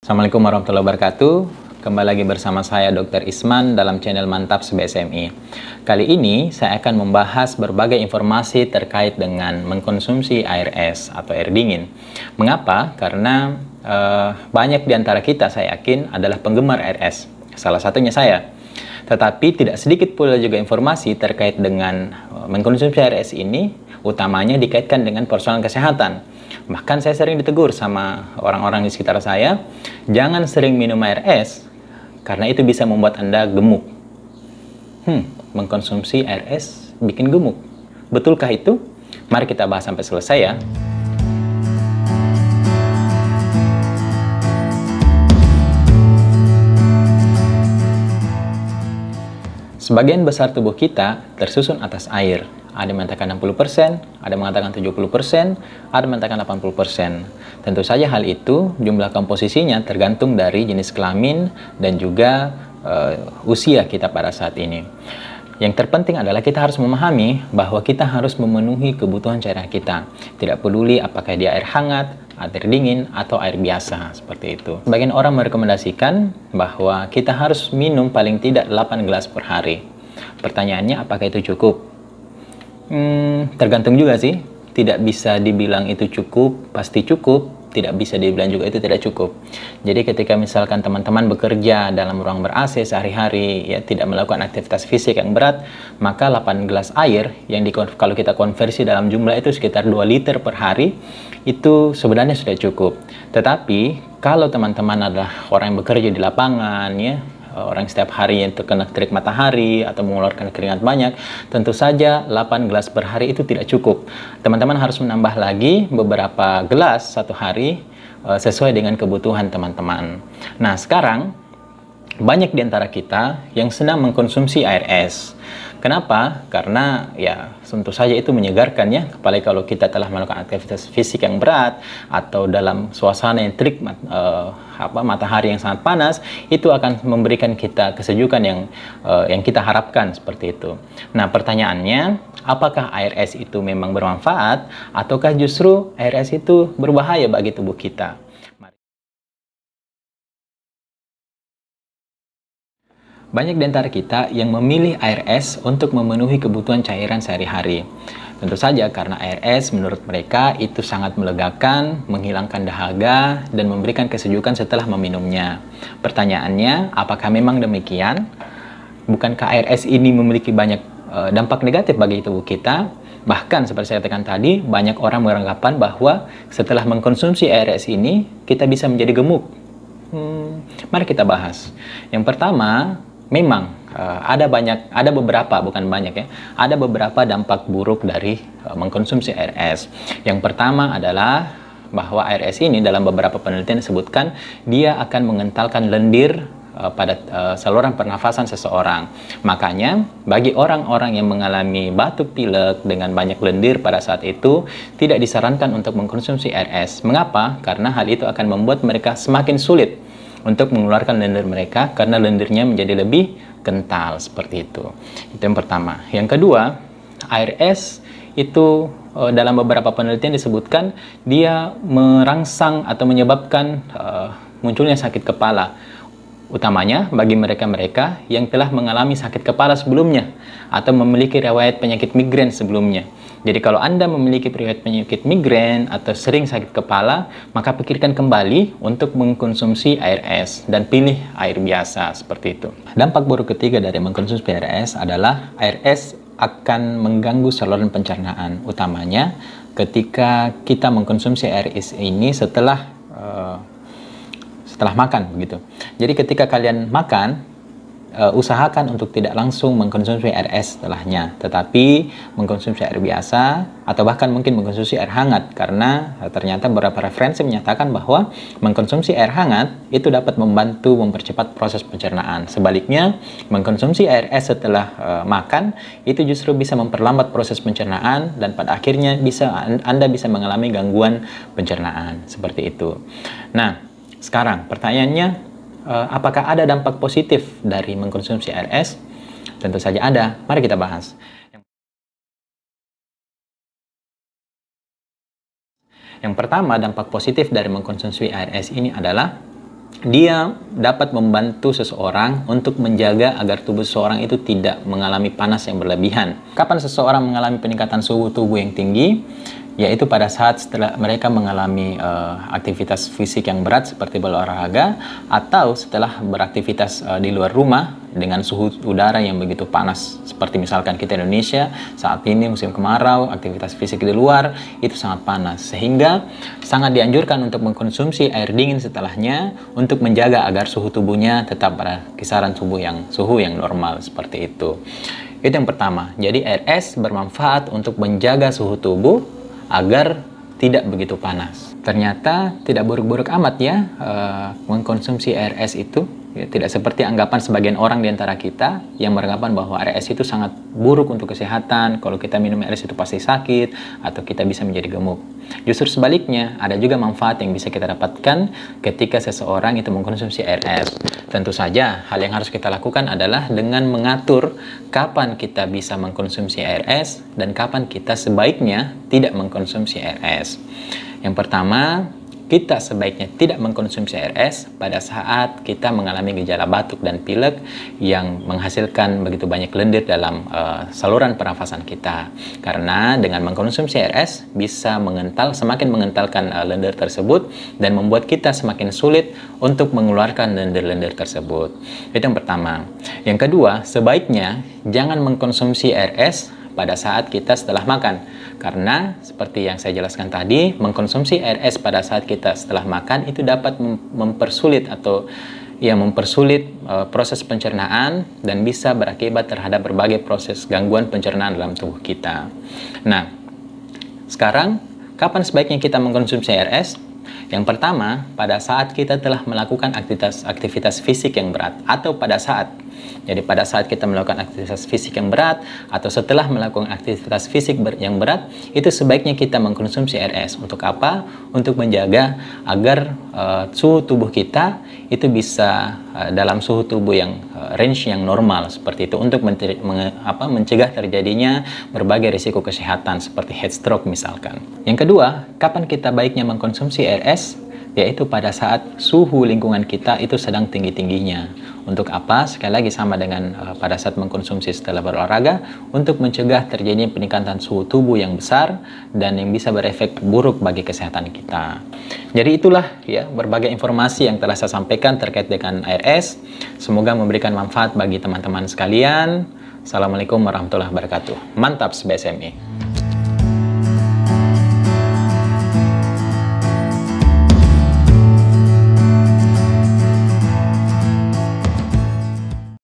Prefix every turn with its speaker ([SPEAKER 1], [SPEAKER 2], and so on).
[SPEAKER 1] Assalamualaikum warahmatullahi wabarakatuh. Kembali lagi bersama saya Dr. Isman dalam channel Mantap SBSMI. Kali ini saya akan membahas berbagai informasi terkait dengan mengkonsumsi air es atau air dingin. Mengapa? Karena banyak di antara kita, saya yakin, adalah penggemar air es. Salah satunya saya. Tetapi tidak sedikit pula juga informasi terkait dengan mengkonsumsi air es ini, utamanya dikaitkan dengan persoalan kesehatan. Bahkan saya sering ditegur sama orang-orang di sekitar saya, jangan sering minum air es, karena itu bisa membuat Anda gemuk. Mengkonsumsi air es bikin gemuk. Betulkah itu? Mari kita bahas sampai selesai ya. Sebagian besar tubuh kita tersusun atas air. Ada yang mengatakan 60%, ada yang mengatakan 70%, ada yang mengatakan 80%. Tentu saja hal itu, jumlah komposisinya tergantung dari jenis kelamin dan juga usia kita pada saat ini. Yang terpenting adalah kita harus memahami bahwa kita harus memenuhi kebutuhan cairan kita. Tidak peduli apakah dia air hangat, air dingin, atau air biasa, seperti itu. Sebagian orang merekomendasikan bahwa kita harus minum paling tidak 8 gelas per hari. Pertanyaannya, apakah itu cukup? Tergantung juga sih. Tidak bisa dibilang itu cukup, pasti cukup. Tidak bisa dibilang juga itu tidak cukup. Jadi ketika misalkan teman-teman bekerja dalam ruang ber-AC sehari-hari, ya tidak melakukan aktivitas fisik yang berat, maka 8 gelas air yang kalau kita konversi dalam jumlah itu sekitar 2 liter per hari, itu sebenarnya sudah cukup. Tetapi kalau teman-teman adalah orang yang bekerja di lapangan, ya, orang setiap hari yang terkena terik matahari atau mengeluarkan keringat banyak, tentu saja 8 gelas per hari itu tidak cukup. Teman-teman harus menambah lagi beberapa gelas satu hari sesuai dengan kebutuhan teman-teman. Nah, sekarang banyak di antara kita yang sedang mengkonsumsi air es. Kenapa? Karena ya tentu saja itu menyegarkan ya, apalagi kalau kita telah melakukan aktivitas fisik yang berat atau dalam suasana yang terik matahari yang sangat panas, itu akan memberikan kita kesejukan yang kita harapkan seperti itu. Nah, pertanyaannya, apakah air es itu memang bermanfaat ataukah justru air es itu berbahaya bagi tubuh kita? Banyak di antara kita yang memilih air es untuk memenuhi kebutuhan cairan sehari-hari. Tentu saja karena air es menurut mereka itu sangat melegakan, menghilangkan dahaga, dan memberikan kesejukan setelah meminumnya. Pertanyaannya, apakah memang demikian? Bukankah air es ini memiliki banyak dampak negatif bagi tubuh kita? Bahkan seperti saya katakan tadi, banyak orang beranggapan bahwa setelah mengkonsumsi air es ini, kita bisa menjadi gemuk. Mari kita bahas. Yang pertama, memang ada beberapa, bukan banyak ya, ada beberapa dampak buruk dari mengkonsumsi air es. Yang pertama adalah bahwa air es ini dalam beberapa penelitian disebutkan dia akan mengentalkan lendir pada saluran pernafasan seseorang. Makanya bagi orang-orang yang mengalami batuk pilek dengan banyak lendir pada saat itu, tidak disarankan untuk mengkonsumsi air es. Mengapa? Karena hal itu akan membuat mereka semakin sulit untuk mengeluarkan lendir mereka karena lendirnya menjadi lebih kental, seperti itu. Itu yang pertama. Yang kedua, air es itu dalam beberapa penelitian disebutkan dia merangsang atau menyebabkan munculnya sakit kepala, utamanya bagi mereka-mereka yang telah mengalami sakit kepala sebelumnya atau memiliki riwayat penyakit migrain sebelumnya. Jadi kalau Anda memiliki riwayat penyakit migrain atau sering sakit kepala, maka pikirkan kembali untuk mengkonsumsi air es dan pilih air biasa, seperti itu. Dampak buruk ketiga dari mengkonsumsi air es adalah air es akan mengganggu saluran pencernaan, utamanya ketika kita mengkonsumsi air es ini setelah makan begitu. Jadi ketika kalian makan, usahakan untuk tidak langsung mengkonsumsi air es setelahnya, tetapi mengkonsumsi air biasa atau bahkan mungkin mengkonsumsi air hangat, karena ternyata beberapa referensi menyatakan bahwa mengkonsumsi air hangat itu dapat membantu mempercepat proses pencernaan. Sebaliknya, mengkonsumsi air es setelah makan itu justru bisa memperlambat proses pencernaan dan pada akhirnya Anda bisa mengalami gangguan pencernaan, seperti itu. Nah, sekarang pertanyaannya, apakah ada dampak positif dari mengkonsumsi air es? Tentu saja ada. Mari kita bahas. Yang pertama, dampak positif dari mengkonsumsi air es ini adalah dia dapat membantu seseorang untuk menjaga agar tubuh seseorang itu tidak mengalami panas yang berlebihan. Kapan seseorang mengalami peningkatan suhu tubuh yang tinggi? Yaitu pada saat setelah mereka mengalami aktivitas fisik yang berat seperti berolahraga, atau setelah beraktivitas di luar rumah dengan suhu udara yang begitu panas. Seperti misalkan kita Indonesia saat ini musim kemarau, aktivitas fisik di luar itu sangat panas, sehingga sangat dianjurkan untuk mengkonsumsi air dingin setelahnya untuk menjaga agar suhu tubuhnya tetap pada kisaran suhu yang normal seperti itu. Itu yang pertama. Jadi air es bermanfaat untuk menjaga suhu tubuh agar tidak begitu panas. Ternyata tidak buruk-buruk amat ya mengkonsumsi air es itu. Ya, tidak seperti anggapan sebagian orang di antara kita yang beranggapan bahwa air es itu sangat buruk untuk kesehatan. Kalau kita minum air es itu pasti sakit atau kita bisa menjadi gemuk. Justru sebaliknya, ada juga manfaat yang bisa kita dapatkan ketika seseorang itu mengkonsumsi air es. Tentu saja, hal yang harus kita lakukan adalah dengan mengatur kapan kita bisa mengkonsumsi air es dan kapan kita sebaiknya tidak mengkonsumsi air es. Yang pertama, kita sebaiknya tidak mengkonsumsi air es pada saat kita mengalami gejala batuk dan pilek yang menghasilkan begitu banyak lendir dalam saluran pernafasan kita. Karena dengan mengkonsumsi air es bisa semakin mengentalkan lendir tersebut dan membuat kita semakin sulit untuk mengeluarkan lendir-lendir tersebut. Itu yang pertama. Yang kedua, sebaiknya jangan mengkonsumsi air es pada saat kita setelah makan, karena seperti yang saya jelaskan tadi, mengkonsumsi air es pada saat kita setelah makan itu dapat mempersulit proses pencernaan dan bisa berakibat terhadap berbagai proses gangguan pencernaan dalam tubuh kita. Nah, sekarang kapan sebaiknya kita mengkonsumsi air es? Yang pertama, pada saat kita telah melakukan aktivitas fisik yang berat atau pada saat kita melakukan aktivitas fisik yang berat atau setelah melakukan aktivitas fisik yang berat, itu sebaiknya kita mengkonsumsi air es. Untuk apa? Untuk menjaga agar suhu tubuh kita itu bisa dalam suhu tubuh yang range yang normal seperti itu, untuk mencegah terjadinya berbagai risiko kesehatan seperti heat stroke misalkan. Yang kedua, kapan kita baiknya mengkonsumsi air es? Yaitu pada saat suhu lingkungan kita itu sedang tinggi-tingginya. Untuk apa? Sekali lagi sama dengan pada saat mengkonsumsi setelah berolahraga, untuk mencegah terjadinya peningkatan suhu tubuh yang besar dan yang bisa berefek buruk bagi kesehatan kita. Jadi itulah ya berbagai informasi yang telah saya sampaikan terkait dengan air es. Semoga memberikan manfaat bagi teman-teman sekalian. Assalamualaikum warahmatullahi wabarakatuh. Mantap BSMI.